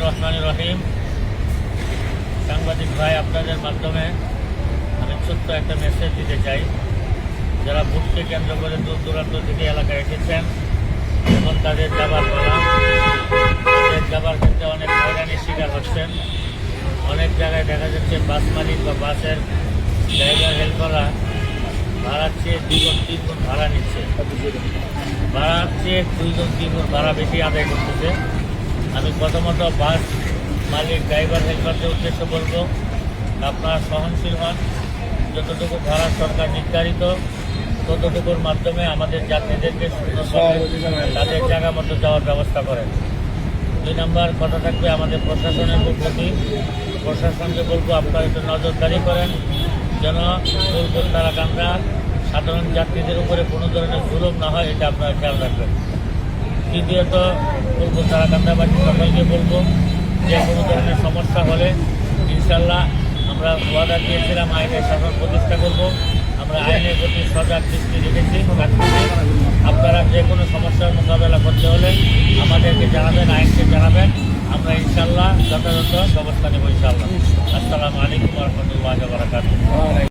রহমানির রহিম। সাংবাদিক ভাই, আপনাদের মাধ্যমে আমি ছোট্ট একটা মেসেজ দিতে চাই। যারা ভোটকে কেন্দ্র করে দূর দূরান্ত থেকে এলাকায় এসেছেন, এখন তাদের যাবার পালা। তাদের যাবার ক্ষেত্রে অনেক হয়রানির শিকার হচ্ছেন। অনেক জায়গায় দেখা যাচ্ছে বাস মালিক বা বাসের ড্রাইভার হেল্পাররা ভাড়ার চেয়ে 2 গুণ 3 গুণ ভাড়া নিচ্ছে। ভাড়ার চেয়ে 2 গুণ 3 গুণ ভাড়া বেশি আদায় করতেছে। আমি প্রথমত বাস মালিক ড্রাইভার হেল্পারদের উদ্দেশ্য বলব, আপনারা সহনশীল হন। যতটুকু ভাড়া সরকার নির্ধারিত ততটুকুর মাধ্যমে আমাদের যাত্রীদেরকে সুন্দরভাবে তাদের জায়গা মতো যাওয়ার ব্যবস্থা করেন। 2 নম্বর কথা থাকবে আমাদের প্রশাসনের প্রতি। প্রশাসনকে বলবো, আপনারা একটু নজরদারি করেন যেন ফুলপুর তারাকান্দা সাধারণ যাত্রীদের উপরে কোনো ধরনের জুলুম না হয়, এটা আপনারা খেয়াল রাখবেন। দ্বিতীয়ত ফুলপুর তারাকান্দাবাসী সকলকে বলবো, যে কোনো ধরনের সমস্যা হলে ইনশাল্লাহ আমরা ওয়াদা দিয়েছিলাম আইনের শাসন প্রতিষ্ঠা করব। আমরা আইনের প্রতি সজাগ দৃষ্টি রেখেছি। আপনারা যে কোনো সমস্যার মোকাবেলা করতে হলে আমাদেরকে জানাবেন, আইনকে জানাবেন। আমরা ইনশাল্লাহ যথাযথ ব্যবস্থা নেব ইনশাল্লাহ। আসসালামু আলাইকুম ওয়া রাহমাতুল্লাহি ওয়া বারাকাতুহু।